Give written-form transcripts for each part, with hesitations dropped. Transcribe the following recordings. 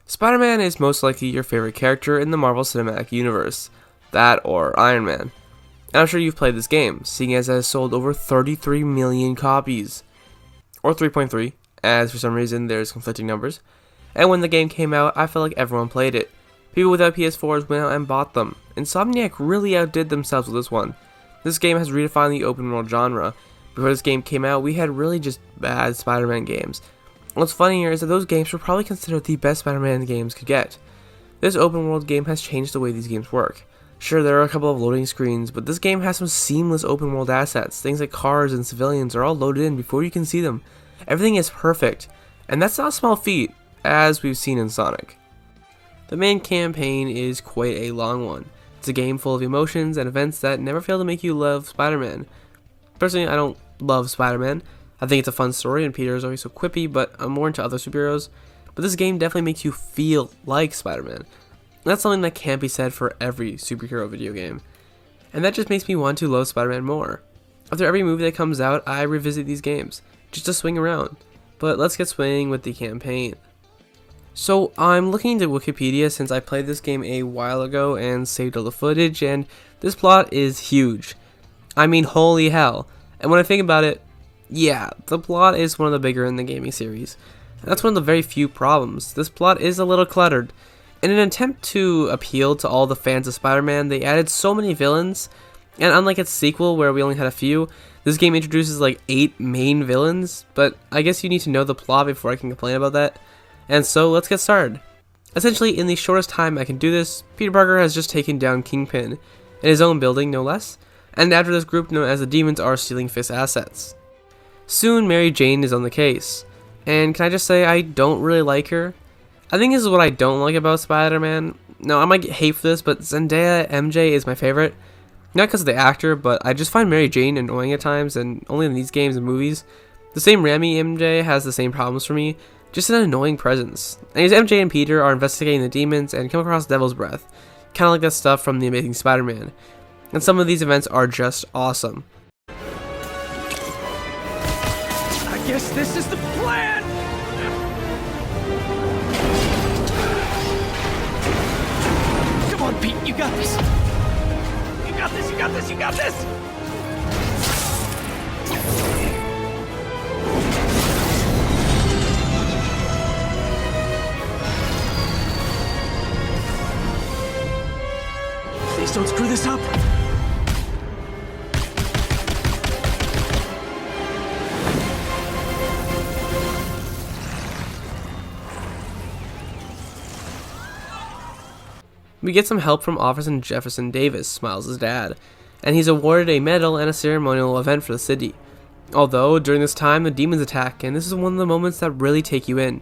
Spider-Man is most likely your favorite character in the Marvel Cinematic Universe. That or Iron Man. And I'm sure you've played this game, seeing as it has sold over 33 million copies. Or 3.3, as for some reason there's conflicting numbers. And when the game came out, I felt like everyone played it. People without PS4s went out and bought them. Insomniac really outdid themselves with this one. This game has redefined the open world genre. Before this game came out, we had really just bad Spider-Man games. What's funnier is that those games were probably considered the best Spider-Man games could get. This open world game has changed the way these games work. Sure, there are a couple of loading screens, but this game has some seamless open world assets. Things like cars and civilians are all loaded in before you can see them. Everything is perfect, and that's not a small feat, as we've seen in Sonic. The main campaign is quite a long one. It's a game full of emotions and events that never fail to make you love Spider-Man. Personally, I don't love Spider-Man. I think it's a fun story and Peter is always so quippy, but I'm more into other superheroes. But this game definitely makes you feel like Spider-Man. That's something that can't be said for every superhero video game. And that just makes me want to love Spider-Man more. After every movie that comes out, I revisit these games, just to swing around. But let's get swinging with the campaign. So I'm looking into Wikipedia since I played this game a while ago and saved all the footage, and this plot is huge. I mean, holy hell. And when I think about it, yeah, the plot is one of the bigger in the gaming series. And that's one of the very few problems. This plot is a little cluttered. In an attempt to appeal to all the fans of Spider-Man, they added so many villains, and unlike its sequel where we only had a few, this game introduces like 8 main villains, but I guess you need to know the plot before I can complain about that. And so let's get started. Essentially, in the shortest time I can do this, Peter Parker has just taken down Kingpin, in his own building no less, and after this group known as the Demons are stealing Fisk's assets. Soon Mary Jane is on the case, and can I just say I don't really like her? I think this is what I don't like about Spider-Man. No, I might get hate for this, but Zendaya MJ is my favorite. Not because of the actor, but I just find Mary Jane annoying at times, and only in these games and movies. The same Rami MJ has the same problems for me, just an annoying presence. Anyways, MJ and Peter are investigating the demons and come across Devil's Breath, kind of like that stuff from The Amazing Spider-Man. And some of these events are just awesome. I guess this is the plan! Come on, Pete, you got this! You got this, you got this, you got this! Please don't screw this up! We get some help from Officer Jefferson Davis, Miles' dad, and he's awarded a medal and a ceremonial event for the city. Although, during this time, the demons attack, and this is one of the moments that really take you in.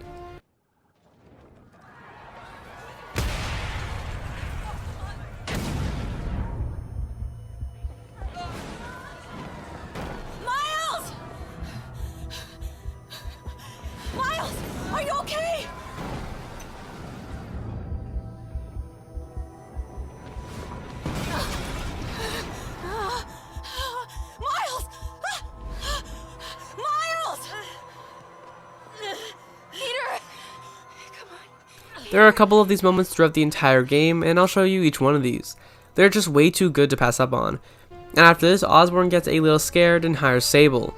Miles! Miles, are you okay? Miles! Miles! Peter! Come on. There are a couple of these moments throughout the entire game, and I'll show you each one of these. They're just way too good to pass up on. And after this, Osborn gets a little scared and hires Sable.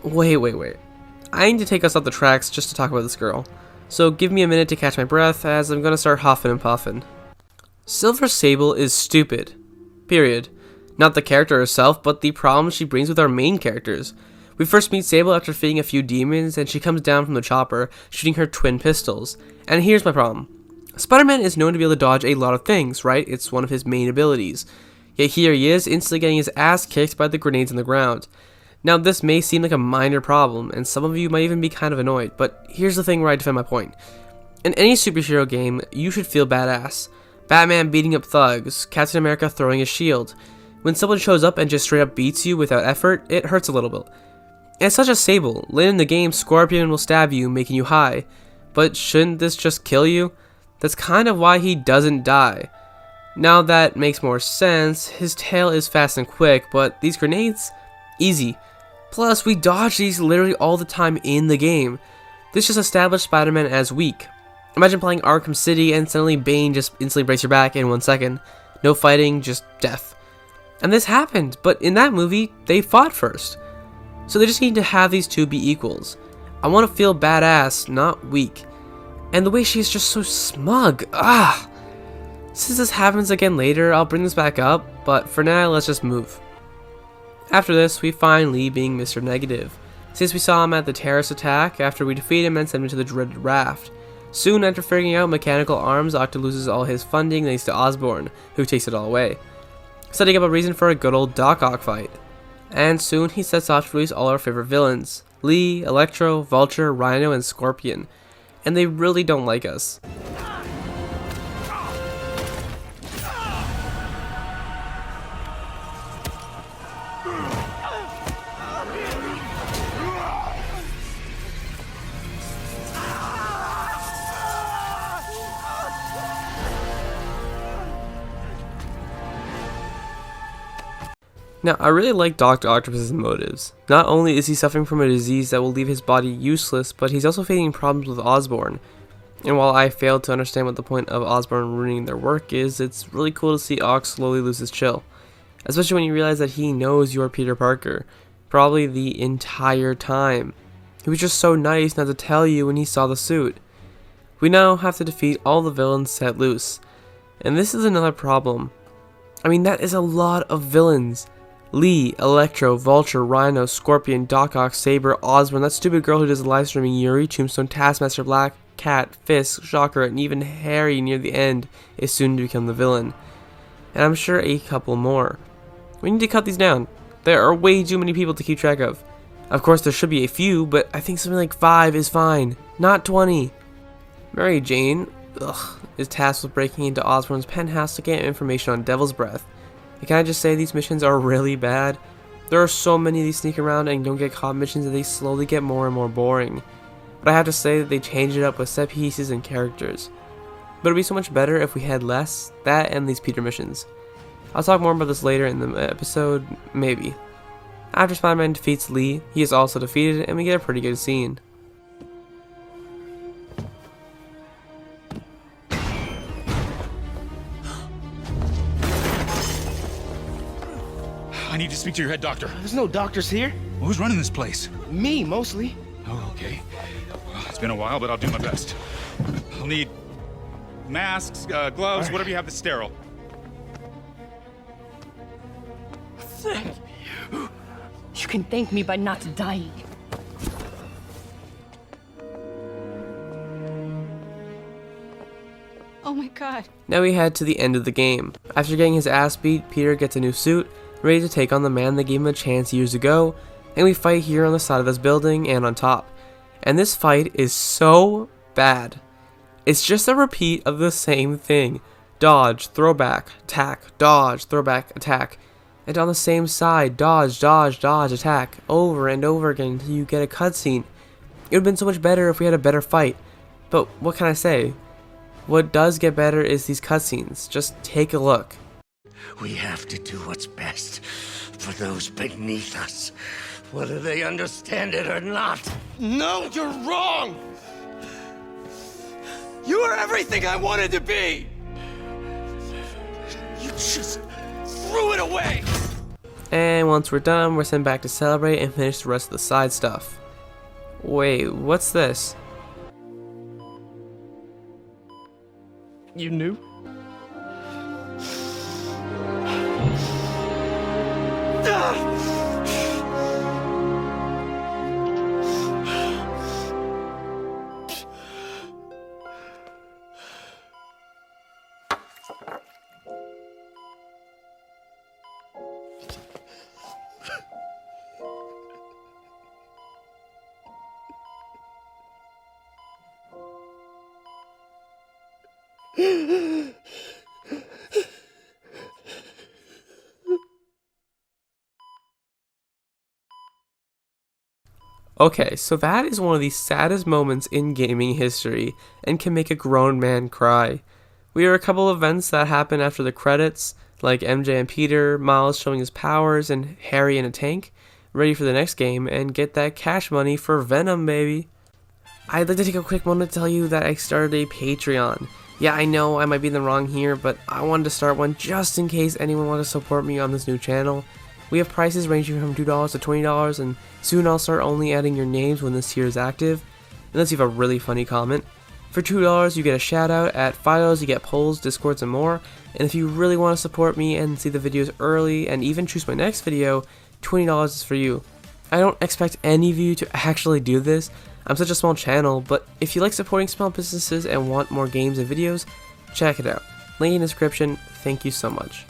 Wait. I need to take us off the tracks just to talk about this girl. So give me a minute to catch my breath, as I'm gonna start huffing and puffing. Silver Sable is stupid. Period. Not the character herself, but the problems she brings with our main characters. We first meet Sable after defeating a few demons, and she comes down from the chopper, shooting her twin pistols. And here's my problem. Spider-Man is known to be able to dodge a lot of things, right? It's one of his main abilities. Yet here he is, instantly getting his ass kicked by the grenades on the ground. Now this may seem like a minor problem, and some of you might even be kind of annoyed, but here's the thing where I defend my point. In any superhero game, you should feel badass. Batman beating up thugs, Captain America throwing his shield. When someone shows up and just straight up beats you without effort, it hurts a little bit. And such as Sable, later in the game, Scorpion will stab you, making you high. But shouldn't this just kill you? That's kind of why he doesn't die. Now that makes more sense, his tail is fast and quick, but these grenades? Easy. Plus, we dodge these literally all the time in the game. This just established Spider-Man as weak. Imagine playing Arkham City and suddenly Bane just instantly breaks your back in 1 second. No fighting, just death. And this happened, but in that movie, they fought first. So they just need to have these two be equals. I want to feel badass, not weak. And the way she's just so smug, Since this happens again later, I'll bring this back up, but for now, let's just move. After this, we find Lee being Mr. Negative, since we saw him at the terrorist attack after we defeat him and send him to the dreaded raft. Soon after figuring out mechanical arms, Octa loses all his funding thanks to Osborn, who takes it all away, setting up a reason for a good old Doc Ock fight. And soon he sets off to release all our favorite villains, Lee, Electro, Vulture, Rhino, and Scorpion. And they really don't like us. Now, I really like Dr. Octopus's motives. Not only is he suffering from a disease that will leave his body useless, but he's also facing problems with Osborn. And while I failed to understand what the point of Osborn ruining their work is, it's really cool to see Ock slowly lose his chill. Especially when you realize that he knows you're Peter Parker. Probably the entire time. He was just so nice not to tell you when he saw the suit. We now have to defeat all the villains set loose. And this is another problem. I mean, that is a lot of villains. Lee, Electro, Vulture, Rhino, Scorpion, Doc Ock, Saber, Osborn, that stupid girl who does live streaming, Yuri, Tombstone, Taskmaster, Black Cat, Fisk, Shocker, and even Harry near the end is soon to become the villain. And I'm sure a couple more. We need to cut these down. There are way too many people to keep track of. Of course there should be a few, but I think something like 5 is fine. Not 20. Mary Jane, is tasked with breaking into Osborn's penthouse to get information on Devil's Breath. And can I just say these missions are really bad? There are so many of these sneak around and don't get caught missions that they slowly get more and more boring. But I have to say that they changed it up with set pieces and characters. But it'd be so much better if we had less, that and these Peter missions. I'll talk more about this later in the episode, maybe. After Spider-Man defeats Lee, he is also defeated and we get a pretty good scene. I need to speak to your head doctor. There's no doctors here. Well, who's running this place? Me, mostly. Oh, okay. Well, it's been a while, but I'll do my best. I'll need masks, gloves, whatever you have that's sterile. Thank you. You can thank me by not dying. Oh my god. Now we head to the end of the game. After getting his ass beat, Peter gets a new suit, ready to take on the man that gave him a chance years ago, and we fight here on the side of this building and on top. And this fight is so bad. It's just a repeat of the same thing. Dodge, throwback, attack, dodge, throwback, attack. And on the same side, dodge, dodge, dodge, attack, over and over again until you get a cutscene. It would have been so much better if we had a better fight. But what can I say? What does get better is these cutscenes. Just take a look. We have to do what's best for those beneath us, whether they understand it or not. No, you're wrong. You are everything I wanted to be. You just threw it away. And once we're done, we're sent back to celebrate and finish the rest of the side stuff. Wait, what's this? You knew? Okay, so that is one of the saddest moments in gaming history and can make a grown man cry. We are a couple of events that happen after the credits, like MJ and Peter, Miles showing his powers, and Harry in a tank, ready for the next game and get that cash money for Venom, baby. I'd like to take a quick moment to tell you that I started a Patreon. Yeah, I know I might be in the wrong here, but I wanted to start one just in case anyone wants to support me on this new channel. We have prices ranging from $2 to $20, and soon I'll start only adding your names when this tier is active, unless you have a really funny comment. For $2 you get a shout out, at $5 you get polls, discords, and more, and if you really want to support me and see the videos early and even choose my next video, $20 is for you. I don't expect any of you to actually do this, I'm such a small channel, but if you like supporting small businesses and want more games and videos, check it out. Link in the description. Thank you so much.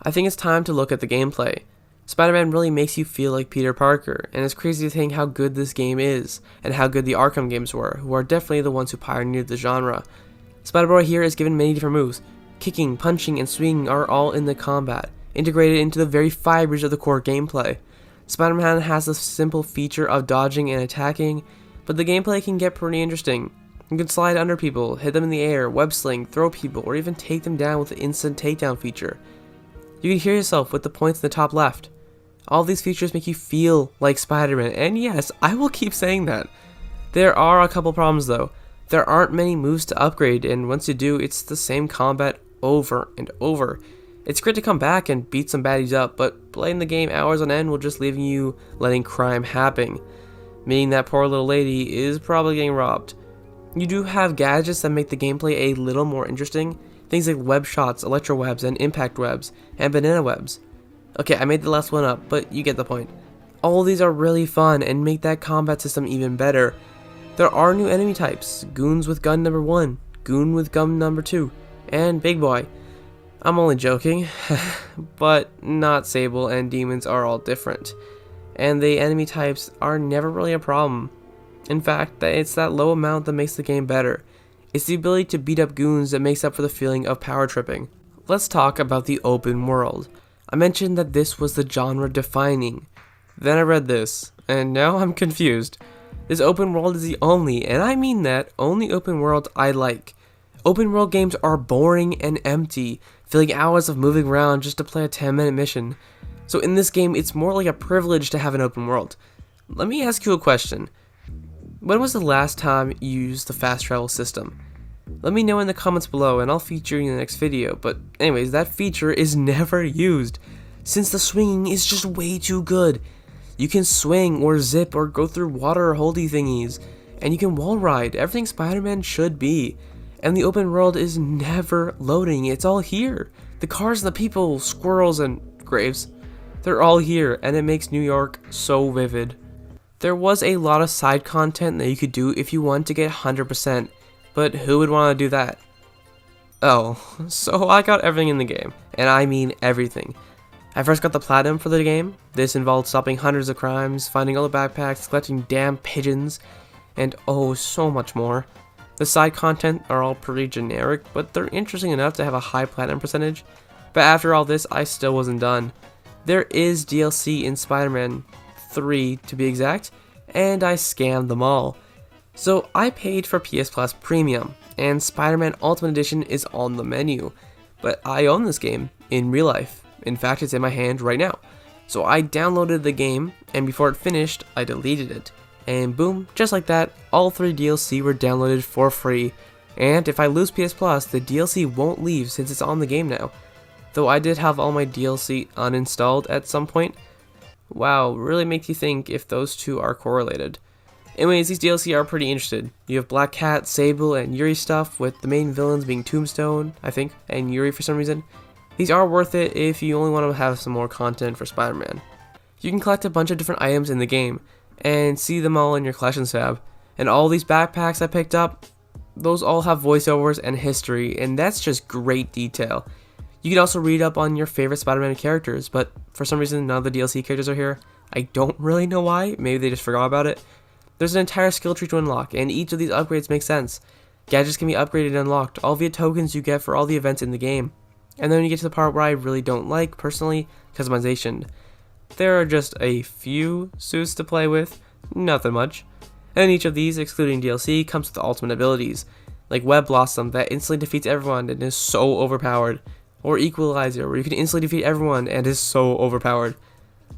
I think it's time to look at the gameplay. Spider-Man really makes you feel like Peter Parker, and it's crazy to think how good this game is, and how good the Arkham games were, who are definitely the ones who pioneered the genre. Spider-Boy here is given many different moves. Kicking, punching, and swinging are all in the combat, integrated into the very fibers of the core gameplay. Spider-Man has the simple feature of dodging and attacking, but the gameplay can get pretty interesting. You can slide under people, hit them in the air, web sling, throw people, or even take them down with the instant takedown feature. You can hear yourself with the points in the top left. All these features make you feel like Spider-Man, and yes, I will keep saying that. There are a couple problems though. There aren't many moves to upgrade, and once you do, it's the same combat over and over. It's great to come back and beat some baddies up, but playing the game hours on end will just leave you letting crime happen, meaning that poor little lady is probably getting robbed. You do have gadgets that make the gameplay a little more interesting, things like web shots, electro webs, and impact webs, and banana webs. Okay, I made the last one up, but you get the point. All these are really fun and make that combat system even better. There are new enemy types, goons with gun number 1, goon with gun number 2, and big boy. I'm only joking, but not Sable and demons are all different, and the enemy types are never really a problem. In fact, it's that low amount that makes the game better. It's the ability to beat up goons that makes up for the feeling of power tripping. Let's talk about the open world. I mentioned that this was the genre defining. Then I read this, and now I'm confused. This open world is the only, and I mean that, only open world I like. Open world games are boring and empty, feeling hours of moving around just to play a 10-minute mission. So in this game, it's more like a privilege to have an open world. Let me ask you a question. When was the last time you used the fast travel system? Let me know in the comments below and I'll feature you in the next video, but anyways, that feature is never used, since the swinging is just way too good. You can swing or zip or go through water or holdy thingies, and you can wall ride, everything Spider-Man should be. And the open world is never loading, it's all here. The cars and the people, squirrels and graves, they're all here, and it makes New York so vivid. There was a lot of side content that you could do if you wanted to get 100%, but who would want to do that? Oh, so I got everything in the game, and I mean everything. I first got the platinum for the game. This involved stopping hundreds of crimes, finding all the backpacks, collecting damn pigeons, and oh, so much more. The side content are all pretty generic, but they're interesting enough to have a high platinum percentage. But after all this, I still wasn't done. There is DLC in Spider-Man 3 to be exact, and I scammed them all. So I paid for PS Plus Premium, and Spider-Man Ultimate Edition is on the menu. But I own this game in real life. In fact, it's in my hand right now. So I downloaded the game, and before it finished, I deleted it. And boom, just like that, all 3 DLC were downloaded for free. And if I lose PS Plus, the DLC won't leave since it's on the game now. Though I did have all my DLC uninstalled at some point. Wow, really makes you think if those two are correlated. Anyways, these DLC are pretty interesting. You have Black Cat, Sable, and Yuri stuff, with the main villains being Tombstone, I think, and Yuri for some reason. These are worth it if you only want to have some more content for Spider-Man. You can collect a bunch of different items in the game, and see them all in your collections tab. And all these backpacks I picked up, those all have voiceovers and history, and that's just great detail. You can also read up on your favorite Spider-Man characters, but for some reason none of the DLC characters are here. I don't really know why, maybe they just forgot about it. There's an entire skill tree to unlock, and each of these upgrades makes sense. Gadgets can be upgraded and unlocked, all via tokens you get for all the events in the game. And then when you get to the part where I really don't like, personally, customization. There are just a few suits to play with, nothing much. And each of these, excluding DLC, comes with ultimate abilities, like Web Blossom that instantly defeats everyone and is so overpowered, or Equalizer where you can instantly defeat everyone and is so overpowered.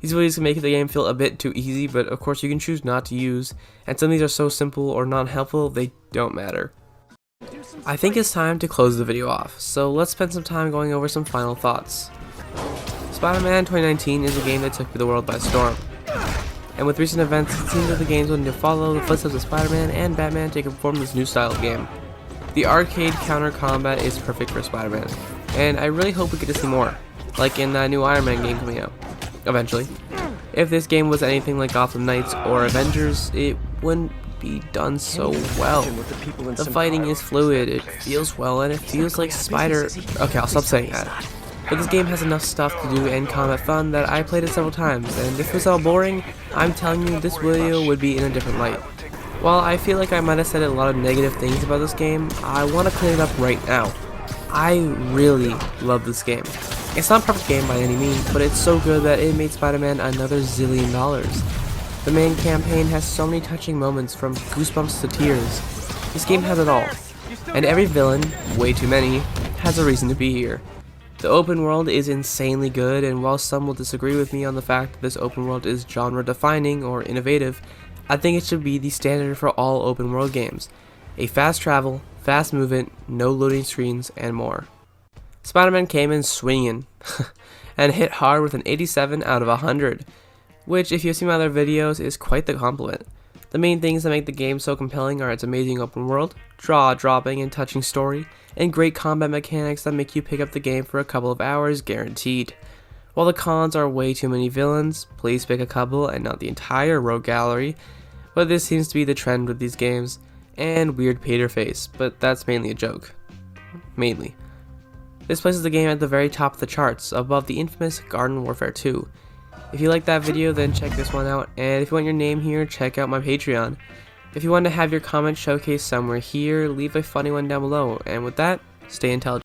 These videos can make the game feel a bit too easy, but of course you can choose not to use, and some of these are so simple or not helpful they don't matter. I think it's time to close the video off, so let's spend some time going over some final thoughts. Spider-Man 2019 is a game that took the world by storm, and with recent events it seems that the games will need to follow the footsteps of Spider-Man and Batman to conform this new style of game. The arcade counter combat is perfect for Spider-Man, and I really hope we get to see more, like in that new Iron Man game coming out, eventually. If this game was anything like Gotham Knights or Avengers, it wouldn't be done so well. The fighting is fluid, it feels well, and it feels like Spider... Okay, I'll stop saying that. But this game has enough stuff to do and combat fun that I played it several times, and if it was all boring, I'm telling you this video would be in a different light. While I feel like I might have said a lot of negative things about this game, I want to clean it up right now. I really love this game. It's not a perfect game by any means, but it's so good that it made Spider-Man another $1 zillion. The main campaign has so many touching moments, from goosebumps to tears. This game has it all, and every villain, way too many, has a reason to be here. The open world is insanely good, and while some will disagree with me on the fact that this open world is genre defining or innovative, I think it should be the standard for all open world games. A fast travel, fast movement, no loading screens, and more. Spider-Man came in swinging, and hit hard with an 87 out of 100, which if you've seen my other videos is quite the compliment. The main things that make the game so compelling are its amazing open world, jaw-dropping and touching story, and great combat mechanics that make you pick up the game for a couple of hours guaranteed. While the cons are way too many villains, please pick a couple and not the entire rogue gallery, but this seems to be the trend with these games, and weird Peter face, but that's mainly a joke. Mainly. This places the game at the very top of the charts, above the infamous Garden Warfare 2. If you like that video, then check this one out, and if you want your name here, check out my Patreon. If you want to have your comment showcased somewhere here, leave a funny one down below, and with that, stay intelligent.